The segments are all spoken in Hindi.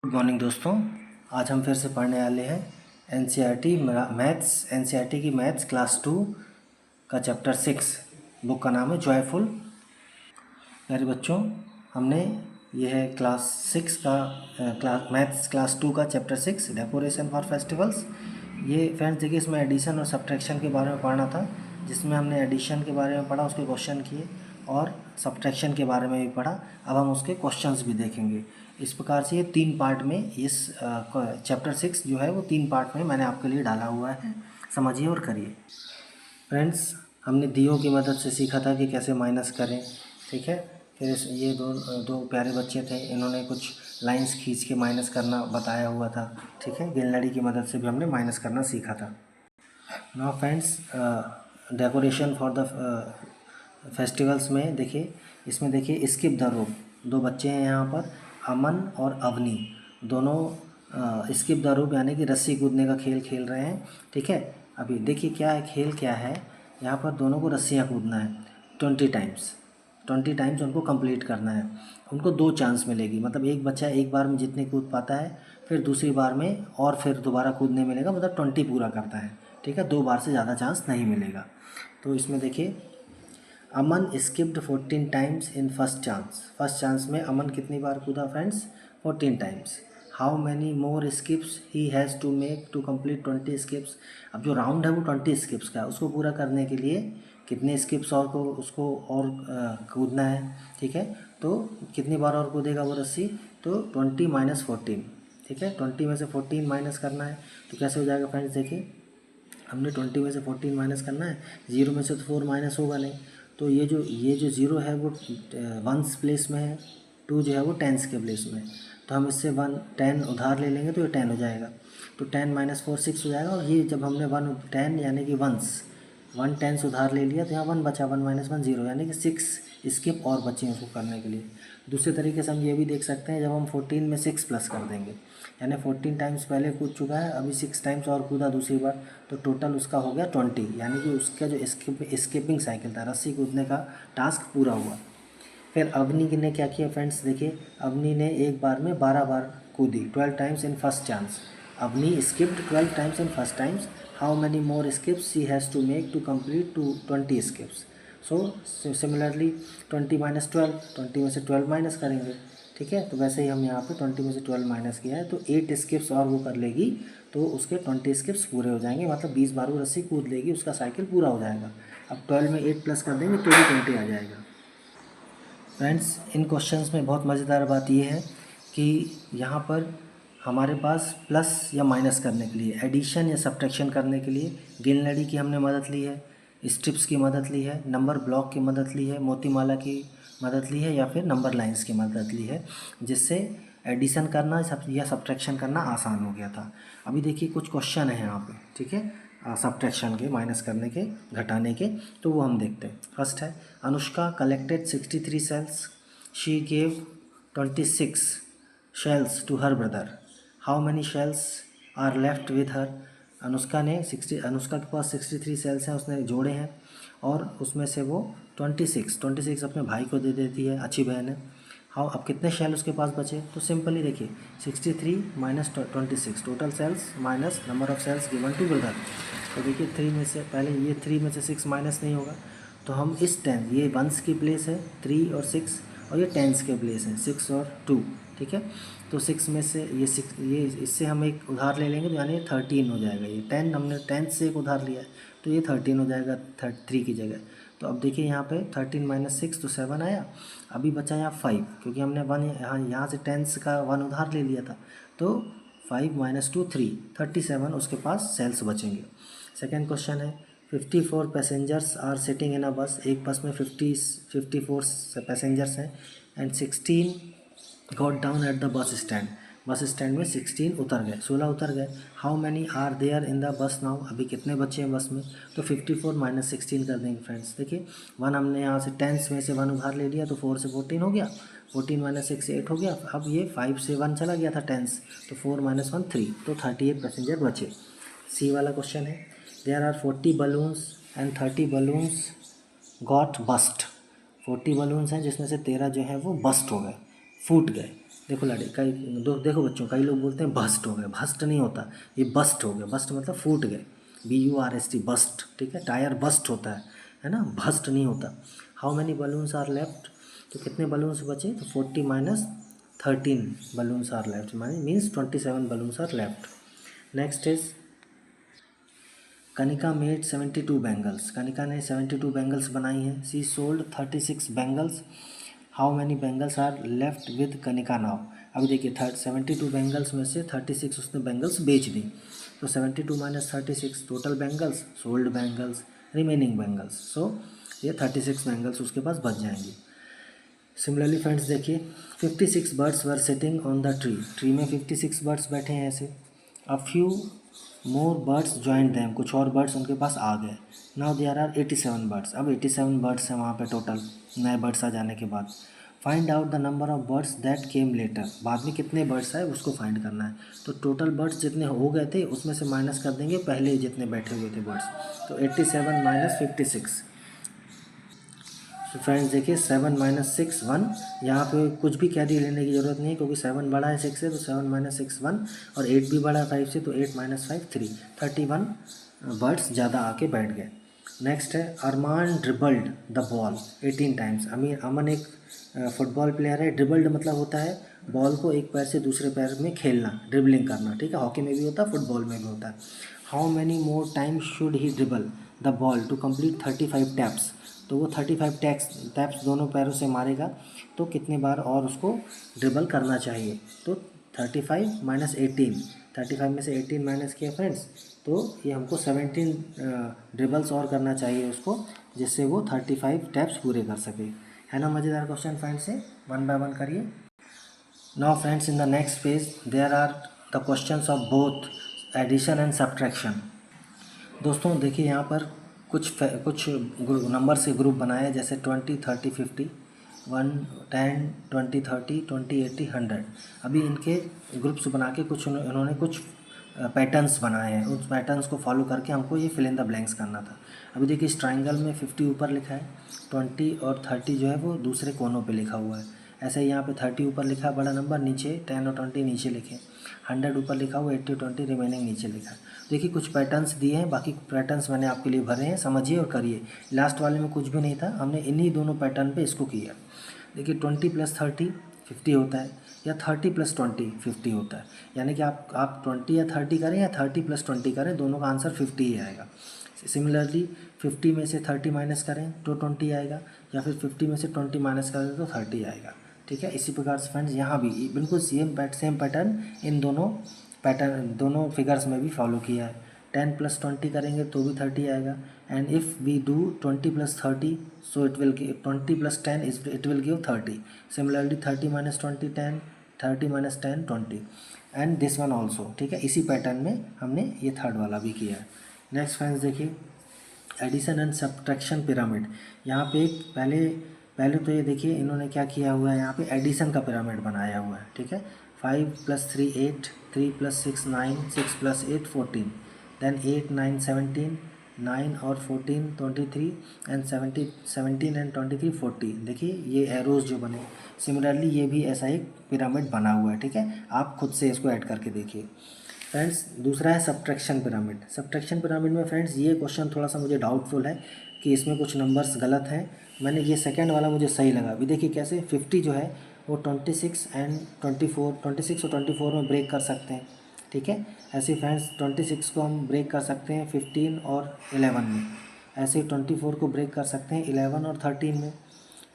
गुड मॉर्निंग दोस्तों। आज हम फिर से पढ़ने वाले हैं एनसीईआरटी मैथ्स, एनसीईआरटी की मैथ्स क्लास 2 का चैप्टर 6। बुक का नाम है जॉयफुल। प्यारे बच्चों, हमने यह है क्लास 6 का मैथ्स क्लास 2 का चैप्टर 6 डेकोरेशन फॉर फेस्टिवल्स। ये फ्रेंड्स देखिए, इसमें एडिशन और सब्ट्रैक्शन के बारे में पढ़ना था, जिसमें हमने एडिशन के बारे में पढ़ा, उसके क्वेश्चन किए, और सब्ट्रैक्शन के बारे में भी पढ़ा। अब हम उसके क्वेश्चंस भी देखेंगे। इस प्रकार से ये 3 पार्ट में इस चैप्टर 6 जो है वो 3 पार्ट में मैंने आपके लिए डाला हुआ है। समझिए और करिए। फ्रेंड्स, हमने दियों की मदद से सीखा था कि कैसे माइनस करें, ठीक है। फिर ये दो प्यारे बच्चे थे, इन्होंने कुछ लाइंस खींच के माइनस करना बताया हुआ था, ठीक है। गिलहरी की मदद से भी हमने माइनस करना सीखा था। Now friends, decoration for the festivals में देखिए, इसमें देखिए स्किप द रोप। 2 बच्चे हैं यहाँ पर, अमन और अवनी, दोनों स्किप द रोप यानी कि रस्सी कूदने का खेल खेल रहे हैं, ठीक है। अभी देखिए क्या है, खेल क्या है। यहाँ पर दोनों को रस्सियाँ कूदना है 20 टाइम्स। 20 टाइम्स उनको कंप्लीट करना है। उनको 2 चांस मिलेगी, मतलब एक बच्चा एक बार में जितने कूद पाता है, फिर दूसरी बार में और फिर दोबारा कूदने मिलेगा, मतलब 20 पूरा करता है, ठीक है। 2 बार से ज़्यादा चांस नहीं मिलेगा। तो इसमें देखिए, Aman skipped 14 times in first chance में अमन कितनी बार कूदा friends? 14 times. How many more skips he has to make to complete 20 skips. अब जो राउंड है वो 20 स्किप्स का है, उसको पूरा करने के लिए कितने स्किप्स और को उसको और कूदना है, ठीक है। तो कितनी बार और कूदेगा वो रस्सी? तो 20 माइनस 14, ठीक है। 20 में से 14 माइनस करना है, तो कैसे हो जाएगा फ्रेंड्स? देखिए, हमने 20 में से 14 माइनस करना है, 0 में से तो 4 माइनस होगा नहीं। तो ये जो 0 है वो वंस प्लेस में है, 2 जो है वो टेंस के प्लेस में है। तो हम इससे 10 उधार ले लेंगे तो ये 10 हो जाएगा। तो 10 माइनस 4 6 हो जाएगा। और ये जब हमने 10 यानी कि वंस 1 टेंस उधार ले लिया, तो यहाँ 1 बचा, 1 माइनस 1 0, यानी कि 6 स्किप और बचे उसको करने के लिए। दूसरे तरीके से हम ये भी देख सकते हैं, जब हम 14 में 6 प्लस कर देंगे, यानी 14 टाइम्स पहले कूद चुका है, अभी 6 टाइम्स और कूदा दूसरी बार, तो टोटल उसका हो गया 20, यानी कि उसका जो स्किपिंग साइकिल था, रस्सी कूदने का टास्क पूरा हुआ। फिर अवनी ने क्या किया फ्रेंड्स? देखिए, अवनी ने एक बार में 12 बार कूदी, 12 times in first chance. Avni skipped 12 times in first times. How many more skips she has to make to complete 20 skips? So similarly 20 minus 12, 20 में से 12 माइनस करेंगे, ठीक है। तो वैसे ही हम यहाँ पे 20 में से 12 माइनस किया है, तो 8 स्किप्स और वो कर लेगी, तो उसके 20 स्किप्स पूरे हो जाएंगे, मतलब 20 बार वो रस्सी कूद लेगी, उसका साइकिल पूरा हो जाएगा। अब 12 में 8 प्लस कर देंगे तो भी 20 आ जाएगा। फ्रेंड्स, इन क्वेश्चंस में बहुत मज़ेदार बात यह है कि यहाँ पर हमारे पास प्लस या माइनस करने के लिए, एडिशन या सब्ट्रैक्शन करने के लिए गिलहरी की हमने मदद ली है, स्ट्रिप्स की मदद ली है, नंबर ब्लॉक की मदद ली है, मोतीमाला की मदद ली है, या फिर नंबर लाइंस की मदद ली है, जिससे एडिशन करना या सब्ट्रैक्शन करना आसान हो गया था। अभी देखिए कुछ क्वेश्चन है यहाँ पे, ठीक है, सब्ट्रैक्शन के, माइनस करने के, घटाने के, तो वो हम देखते हैं। फर्स्ट है, Anushka collected 63 shells, she gave 26 shells to her brother. How many shells are left with her? Anushka के पास 63 सेल्स हैं, उसने जोड़े हैं, और उसमें से वो 26 अपने भाई को दे देती है, अच्छी बहन है। हाउ, अब कितने शेल उसके पास बचे? तो सिंपली देखिए, 63 minus 26, total shells minus number of shells given to brother. तो देखिए 3 में से पहले ये 3 में से 6 माइनस नहीं होगा, तो हम इस 10, ये वंस की प्लेस है 3 और 6, और ये टेंस के प्लेस है 6 और 2, ठीक है। तो 6 में से ये इससे हम एक उधार ले लेंगे, तो यानी 13 हो जाएगा। ये 10 हमने 10 से एक उधार लिया है, तो ये 13 हो जाएगा 3 की जगह। तो अब देखिए यहाँ पे 13 माइनस 6 तो 7 आया। अभी बचा यहाँ 5, क्योंकि हमने 1 यहाँ से टेंस का 1 उधार ले लिया था, तो 5 माइनस 2 3, 37 उसके पास सेल्स बचेंगे। सेकेंड क्वेश्चन है, 54 passengers are sitting in a bus. एक बस में 54 पैसेंजर्स हैं, and 16 got down at the bus stand. Bus stand में 16 उतर गए, 16 उतर गए। How many are there in the bus now? अभी कितने बच्चे हैं बस में? तो 54 माइनस 16 कर देंगे फ्रेंड्स। देखिए 1 हमने यहाँ से टेंस में से 1 उधार ले लिया, तो 4 से 14 हो गया, 14 माइनस 6 8 हो गया। अब ये 5 से 1 चला गया था टेंस, तो 4 माइनस 1 3, तो 38 पैसेंजर बचे। सी वाला क्वेश्चन है, there are 40 balloons and 30 balloons got burst. 40 balloons हैं, जिसमें से 13 जो हैं वो बस्ट हो गए, फूट गए। देखो लाड़ी कई देखो बच्चों, कई लोग बोलते हैं भस्ट हो गए, भस्ट नहीं होता, ये बस्ट हो गया। बस्ट मतलब फूट गए, BURST बस्ट, ठीक है, टायर बस्ट होता है ना, भस्ट नहीं होता। How many balloons are left, तो कितने बलून्स बचे, तो 40 माइनस 13 बलून्स आर लेफ्ट, मानी means 27 balloons are left. Next is Kanika made 72 bangles, Kanika ने 72 बैंगल्स बनाई हैं। She sold 36 bangles, how many bangles are left with Kanika now. अभी देखिए 72 बैंगल्स में से 36 उसने बैंगल्स बेच दी, तो 72 minus 36 total bangles, sold bangles, remaining bangles, so ये 36 बैंगल्स उसके पास बच जाएंगी। सिमिलरली फ्रेंड्स देखिए 56 birds were sitting on the tree, tree में 56 बर्ड्स बैठे हैं ऐसे। A few more birds join them, कुछ और बर्ड्स उनके पास आ गए। नाउ देयर आर 87 बर्ड्स, अब 87 बर्ड्स हैं वहाँ पे टोटल, नए बर्ड्स आ जाने के बाद। Find out the number of birds that came later, बाद में कितने बर्ड्स आए उसको फाइंड करना है। तो टोटल बर्ड्स जितने हो गए थे उसमें से माइनस कर देंगे पहले जितने बैठे हुए थे बर्ड्स, तो 87 माइनस 56। तो फ्रेंड्स देखिए 7 माइनस 6 1, यहाँ पे कुछ भी कैरी लेने की ज़रूरत नहीं है क्योंकि 7 बड़ा है 6 से, तो 7 माइनस 6 1, और 8 भी बड़ा है 5 से, तो 8 माइनस 5 3, 31 बर्ड्स ज़्यादा आके बैठ गए। नेक्स्ट है अरमान ड्रिबल्ड द बॉल 18 टाइम्स, अमन एक फुटबॉल प्लेयर है। ड्रिबल्ड मतलब होता है बॉल को एक पैर से दूसरे पैर में खेलना, ड्रिबलिंग करना, ठीक है, हॉकी में भी होता है, फुटबॉल में भी होता है। How many more times should he dribble the ball to complete 35 taps, तो वो 35 टैप्स दोनों पैरों से मारेगा, तो कितने बार और उसको ड्रिबल करना चाहिए, तो 35 माइनस 18, 35 में से 18 माइनस किया फ्रेंड्स, तो ये हमको 17 ड्रिबल्स और करना चाहिए उसको, जिससे वो 35 टैप्स पूरे कर सके। है ना मज़ेदार क्वेश्चन फ्रेंड्स, से 1 बाय 1 करिए। Now friends in the next page there are the questions of both addition and subtraction. दोस्तों देखिए यहाँ पर कुछ नंबर से ग्रुप बनाए, जैसे 20 30 50 1 10 20 30 20 80 100। अभी इनके ग्रुप्स बना के कुछ इन्होंने कुछ पैटर्न्स बनाए हैं, उस पैटर्न्स को फॉलो करके हमको ये फिल इन द ब्लैंक्स करना था। अभी देखिए इस ट्राइंगल में 50 ऊपर लिखा है, 20 और 30 जो है वो दूसरे कोनों पे लिखा हुआ है। ऐसे ही यहाँ पे 30 ऊपर लिखा है बड़ा नंबर, नीचे 10 और 20 नीचे लिखे, 100 ऊपर लिखा हुआ, 80 20 रिमेनिंग नीचे लिखा है। देखिए कुछ पैटर्न्स दिए हैं, बाकी पैटर्न्स मैंने आपके लिए भरे हैं, समझिए और करिए। लास्ट वाले में कुछ भी नहीं था, हमने इन्हीं दोनों पैटर्न पे इसको किया। देखिए 20 + 30 50 होता है, या 30 + 20 50 होता है, यानी कि आप 20 या 30 करें या 30 + 20 करें, दोनों का आंसर 50 ही आएगा। सिमिलरली 50 में से 30 माइनस करें तो 20 आएगा, या फिर 50 में से 20 माइनस करें तो 30 आएगा, ठीक है। इसी प्रकार से फ्रेंड्स यहाँ भी बिल्कुल सेम पैटर्न इन दोनों फिगर्स में भी फॉलो किया है। 10 + 20 करेंगे तो भी 30 आएगा, and if we do 20 + 30 so it will give 20 + 10 it will give 30। Similarly 30 - 20 10, 30 - 10 20, and this one also, ठीक है। इसी पैटर्न में हमने ये थर्ड वाला भी किया है। नेक्स्ट फ्रेंड्स देखिए एडिशन एंड सब्ट्रैक्शन पिरामिड। यहाँ पे एक पहले तो ये देखिए इन्होंने क्या किया हुआ है, यहाँ पे एडिशन का पिरामिड बनाया हुआ है, ठीक है। 5 + 3 8, 3 + 6 9, 6 + 8 14, देन 8 9 17, 9 और 14 23, एंड 17 एंड 23 40। देखिए ये एरोज जो बने, सिमिलरली ये भी ऐसा एक पिरामिड बना हुआ है, ठीक है। आप खुद से इसको ऐड करके देखिए फ्रेंड्स। दूसरा है सब्ट्रैक्शन पिरामिड। सब्ट्रैक्शन पिरामिड में फ्रेंड्स ये क्वेश्चन थोड़ा सा मुझे डाउटफुल है कि इसमें कुछ नंबर्स गलत हैं। मैंने ये सेकंड वाला मुझे सही लगा। अभी देखिए कैसे 50 जो है वो 26 एंड 24, 26 और 24 में ब्रेक कर सकते हैं, ठीक है। ऐसे फ्रेंड्स 26 को हम ब्रेक कर सकते हैं 15 और 11 में, ऐसे 24 को ब्रेक कर सकते हैं 11 और 13 में,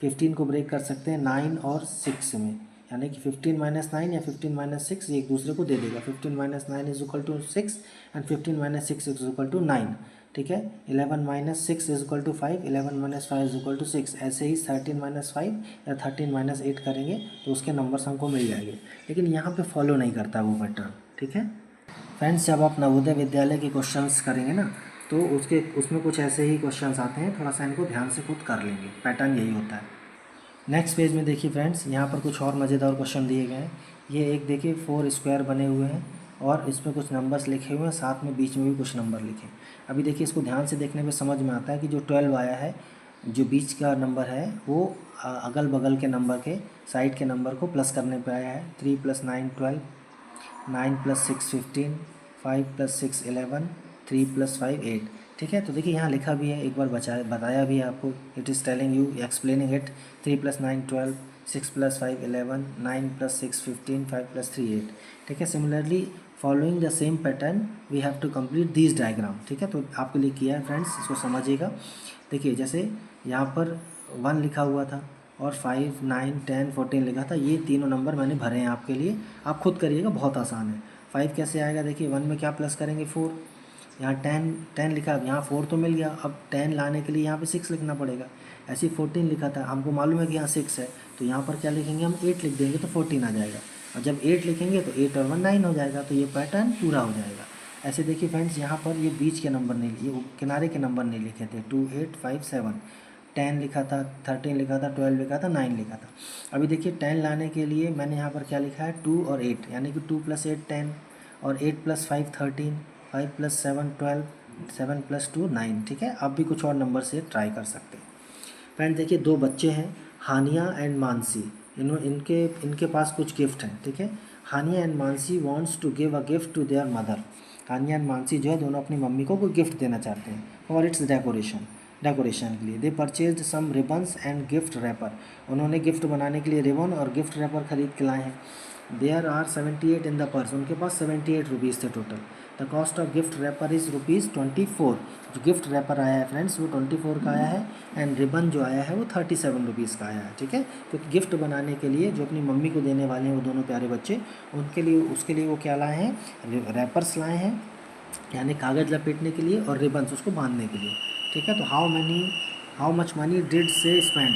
15 को ब्रेक कर सकते हैं 9 और 6 में, यानी कि 15 - 9 या 15 - 6 ये एक दूसरे को दे देगा। 15 - 9 = 6 एंड 15 - 6 = 9, ठीक है। 11 - 6 = 5, 11 - 5 = 6। ऐसे ही 13 - 5 या 13 - 8 करेंगे तो उसके नंबर्स हमको मिल जाएंगे, लेकिन यहाँ पे फॉलो नहीं करता वो पैटर्न, ठीक है फ्रेंड्स। जब आप नवोदय विद्यालय के क्वेश्चंस करेंगे ना तो उसमें कुछ ऐसे ही क्वेश्चंस आते हैं, थोड़ा सा इनको ध्यान से खुद कर लेंगे, पैटर्न यही होता है। नेक्स्ट पेज में देखिए फ्रेंड्स यहाँ पर कुछ और मज़ेदार क्वेश्चन दिए गए हैं। ये एक देखिए 4 स्क्वायर बने हुए हैं और इसमें कुछ नंबर्स लिखे हुए हैं, साथ में बीच में भी कुछ नंबर लिखे। अभी देखिए इसको ध्यान से देखने पे समझ में आता है कि जो 12 आया है जो बीच का नंबर है वो अगल बगल के नंबर के साइड के नंबर को प्लस करने पे आया है। 3 + 9 12, 9 + 6 15, 5 + 6 11, 3 + 5 8। ठीक है, तो देखिए यहाँ लिखा भी है, एक बार बताया भी है आपको। It is telling you, explaining it. 3 + 9 12, 6 + 5 11, 9 + 6 15, 5 + 3 8। ठीक है, similarly following the same pattern we have to complete this diagram. ठीक है, तो आपके लिए किया है फ्रेंड्स, इसको समझिएगा। देखिए जैसे यहाँ पर 1 लिखा हुआ था और 5 9 10 14 लिखा था, ये तीनों नंबर मैंने भरे हैं आपके लिए। आप खुद करिएगा, बहुत आसान है। 5 कैसे आएगा, देखिए 1 में क्या प्लस करेंगे 4, यहाँ 10 लिखा, अब यहाँ 4 तो मिल गया, अब 10 लाने के लिए यहाँ पे 6 लिखना पड़ेगा। ऐसे ही 14 लिखा था, हमको मालूम है कि यहाँ 6 है, तो यहाँ पर क्या लिखेंगे हम, 8 लिख देंगे तो 14 आ जाएगा। और जब 8 लिखेंगे तो 8 और 1 9 हो जाएगा, तो ये पैटर्न पूरा हो जाएगा। ऐसे देखिए फ्रेंड्स, यहाँ पर ये बीच के नंबर नहीं, ये किनारे के नंबर नहीं लिखे थे। 2 8 5 7, 10 लिखा था, 13 लिखा था, 12 लिखा था, 9 लिखा था। अभी देखिए 10 लाने के लिए मैंने यहाँ पर क्या लिखा है, 2 और 8, यानी कि 2 + 8 10, और 8 + 5 13, 5 + 7 12, 7 + 2 9। ठीक है, आप भी कुछ और नंबर से ट्राई कर सकते हैं। फ्रेंड देखिए, दो बच्चे हैं, हानिया एंड मानसी। इनके इनके पास कुछ गिफ्ट हैं। ठीक है, Hania and Mansi wants to give a gift to their mother. Hania and Mansi जो है दोनों अपनी मम्मी को कोई गिफ्ट देना चाहते हैं फॉर इट्स डेकोरेशन के लिए। They purchase some ribbons and gift wrapper. उन्होंने गिफ्ट बनाने के लिए रिबन और गिफ्ट रैपर खरीद के लाए हैं। There are 78 in the purse. उनके पास 78 रुपीज़ थे total. The cost of gift wrapper is ₹24। जो गिफ्ट रैपर आया है फ्रेंड्स वो 24 का आया है, एंड रिबन जो आया है वो 37 रुपीज़ का आया है। ठीक है, क्योंकि गिफ्ट बनाने के लिए जो अपनी मम्मी को देने वाले हैं वो दोनों प्यारे बच्चे, उनके लिए उसके लिए वो क्या लाए हैं, रैपर्स लाए हैं, यानी कागज़ लपेटने के लिए, और रिबन्स उसको बांधने के लिए। ठीक है, तो हाउ मच मनी डिड से स्पेंड।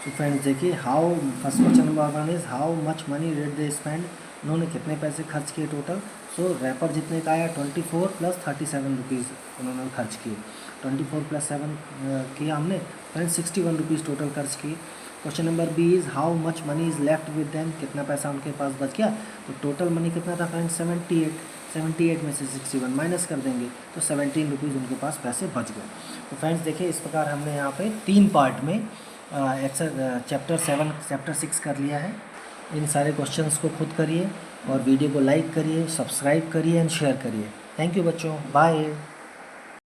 तो फ्रेंड्स देखिए, first question number 1 is how much money did they spend. उन्होंने कितने पैसे खर्च किए टोटल। सो रैपर जितने का आया 24 + 37 रुपीज़ उन्होंने खर्च किए। 24 + 7 किया हमने, फ्रेंड्स 61 रुपीज़ टोटल खर्च किए। Question number B is how much money is left with them. कितना पैसा उनके पास बच गया। तो टोटल मनी कितना था फ्रेंड्स 78 में से 61 माइनस कर देंगे तो 17 रुपीज़ उनके पास पैसे बच गए। तो फ्रेंड्स देखिए, इस प्रकार हमने यहाँ पे 3 पार्ट में चैप्टर 6 कर लिया है। इन सारे क्वेश्चंस को खुद करिए और वीडियो को लाइक करिए, सब्सक्राइब करिए एंड शेयर करिए। थैंक यू बच्चों, बाय।